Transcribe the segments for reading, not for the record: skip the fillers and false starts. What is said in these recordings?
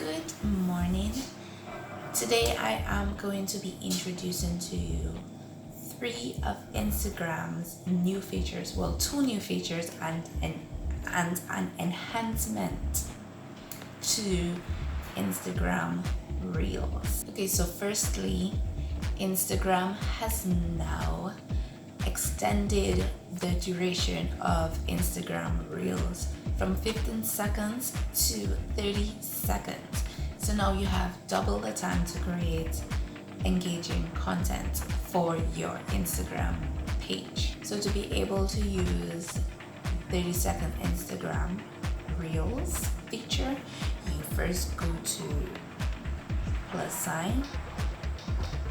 Good morning. Today I am going to be introducing to you three of Instagram's new features. Well, two new features and an enhancement to Instagram Reels. Okay, so firstly, Instagram has now extended the duration of Instagram Reels from 15 seconds to 30 seconds. So now you have double the time to create engaging content for your Instagram page. So to be able to use 30-second Instagram Reels feature, you first go to plus sign,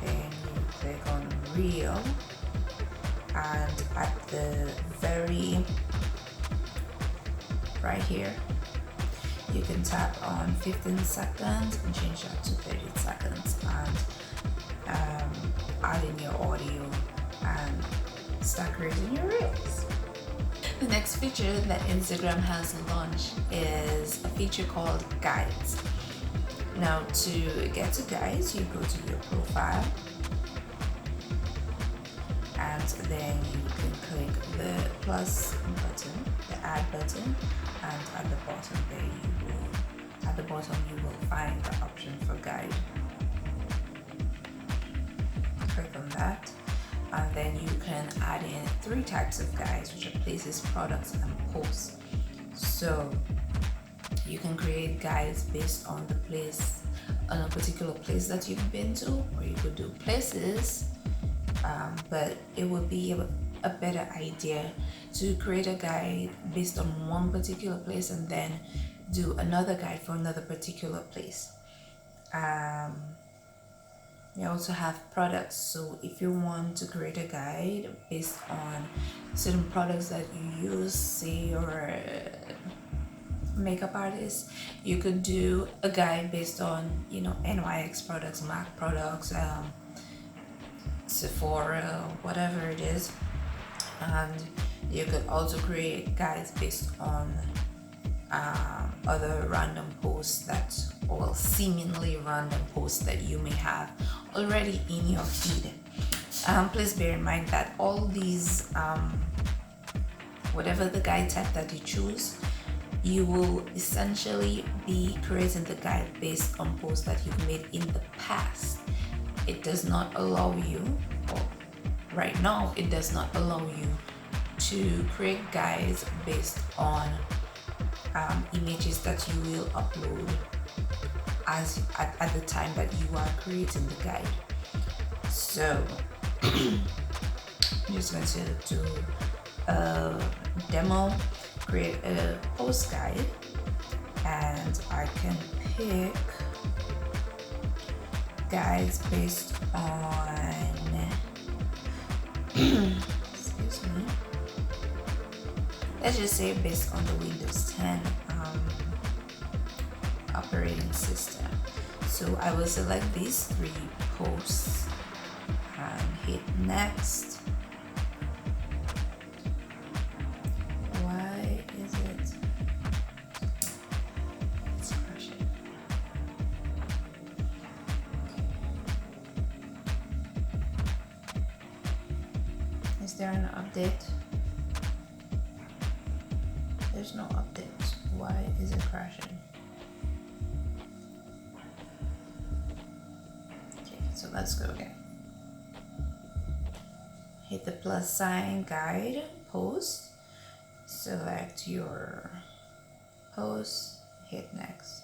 then you click on Reel, and at the very right here you can tap on 15 seconds and change that to 30 seconds and add in your audio and start creating your reels. The next feature that Instagram has launched is a feature called guides. Now to get to guides, you go to your profile and then you can click the plus button, the add button, and at the bottom you will find the option for guide. Click on that and then you can add in three types of guides, which are places, products, and posts. So you can create guides based on the place, on a particular place that you've been to, or you could do places, but it would be a better idea to create a guide based on one particular place and then do another guide for another particular place. You also have products, so if you want to create a guide based on certain products that you use, say you're a makeup artist, you could do a guide based on NYX products, MAC products, Sephora, whatever it is. And you could also create guides based on other random posts seemingly random posts that you may have already in your feed. Please bear in mind that all these, whatever the guide type that you choose, you will essentially be creating the guide based on posts that you've made in the past. It does not allow you, or right now, it does not allow you to create guides based on images that you will upload at the time that you are creating the guide. So I'm just going to do a demo, create a post guide, and I can pick guides based on excuse me, let's just say based on the Windows 10 operating system. So I will select these three posts and hit next. Why is it? It's crashing. Is there an update? There's no update. Why is it crashing? Okay, so let's go again. Hit the plus sign, guide, post. Select your post, hit next.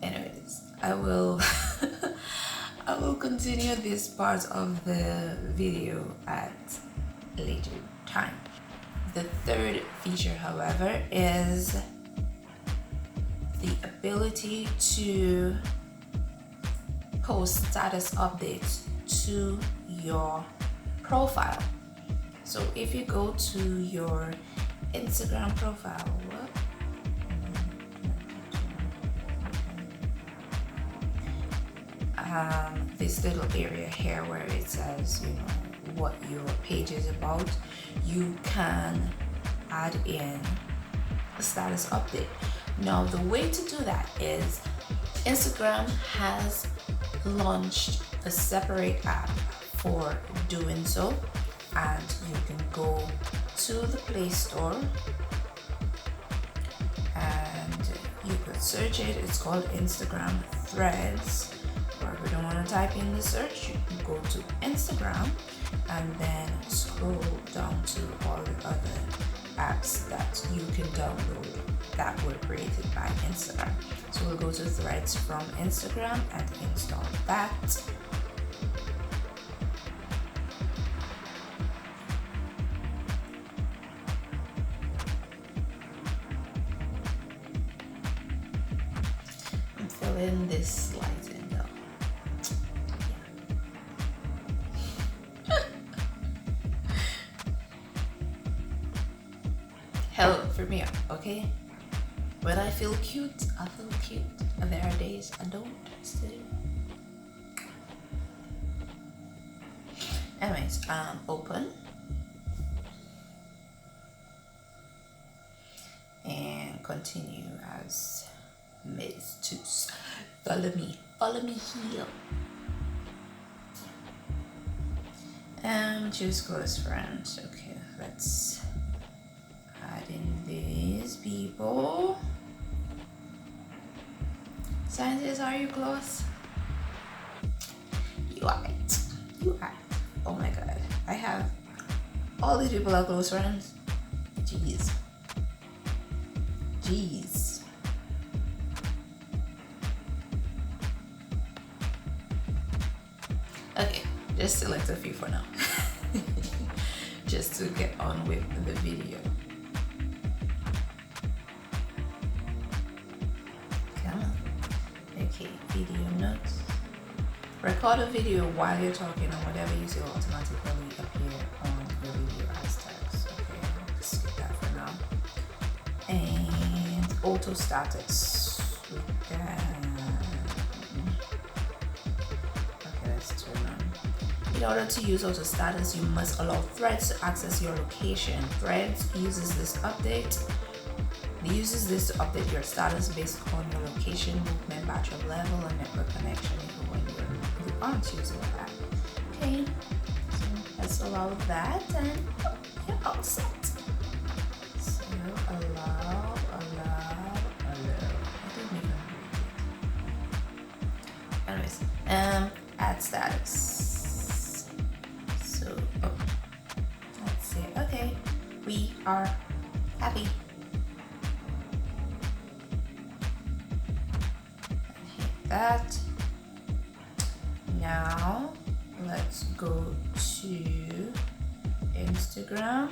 Anyways, I will I will continue this part of the video at a later time. The third feature, however, is the ability to post status updates to your profile. So if you go to your Instagram profile, this little area here where it says what your page is about, you can add in a status update. Now the way to do that is Instagram has launched a separate app for doing so, and you can go to the Play Store and you could search it. It's called Instagram Threads, or if you don't want to type in the search, you can go to Instagram and then scroll down to all the other apps that you can download that were created by Instagram. So we'll go to Threads from Instagram and install that. I'm feeling this slide in though. Hell for me, okay? When I feel cute, I feel cute. And there are days I don't. So. Anyways, open. And continue as Ms. Toos. Follow me here. Choose close friends. Okay, let's add in these people. Scientists, are you close? You are. Oh my god. I have all these people are close friends. Jeez. Okay, just select a few for now. Just to get on with the video. Come on. Okay, video notes. Record a video while you're talking, and whatever you say will automatically appear on your video as text. Okay, I'll just skip that for now. And auto status. Okay, let's turn on. In order to use auto status, you must allow Threads to access your location. Threads uses this to update your status based on your location, movement, battery level, and network connection, even when you aren't using the app. Okay, so let's allow that, and you're all set. So allow. I didn't even read it. Anyways, add status. So let's see. Okay, we are happy. That. Now let's go to Instagram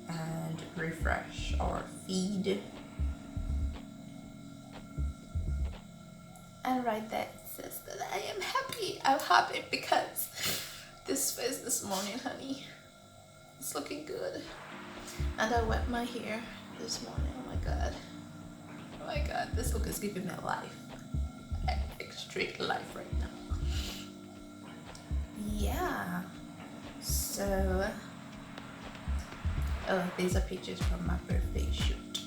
and refresh our feed, and right there it says that I am happy. I'm happy because this face this morning, honey, it's looking good. And I wet my hair this morning. Oh my god, this look is giving me life. Straight life right now. Yeah. So, these are pictures from my birthday shoot.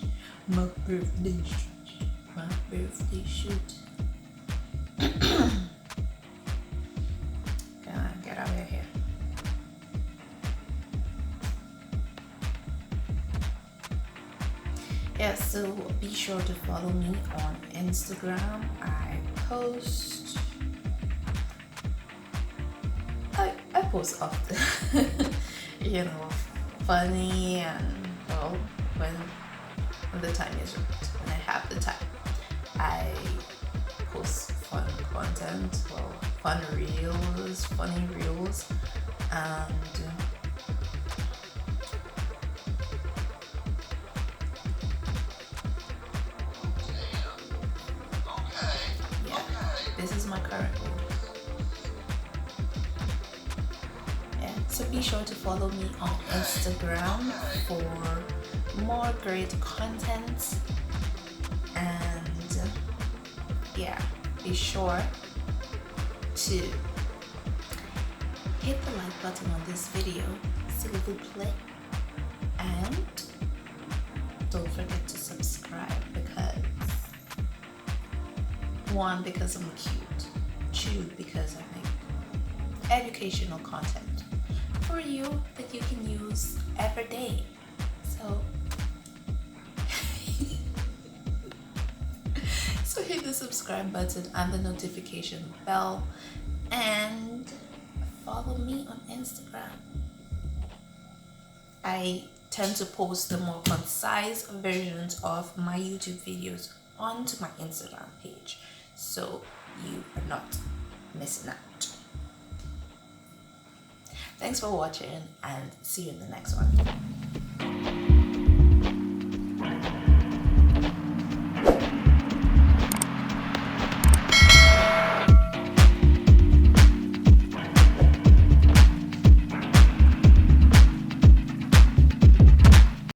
My birthday shoot. Come on, get out of here. Yeah, so be sure to follow me on Instagram. I post often. You know, funny and well, when the time is right, when I have the time, I post fun content, well, funny reels, and this is my current mood. Yeah, so be sure to follow me on Instagram for more great content, and yeah, be sure to hit the like button on this video, s'il vous plaît, And don't forget to subscribe because I'm cute. Two, because I make educational content for you that you can use every day. So so hit the subscribe button and the notification bell, and follow me on Instagram. I tend to post the more concise versions of my YouTube videos onto my Instagram page, so you are not missing out. Thanks for watching, and see you in the next one.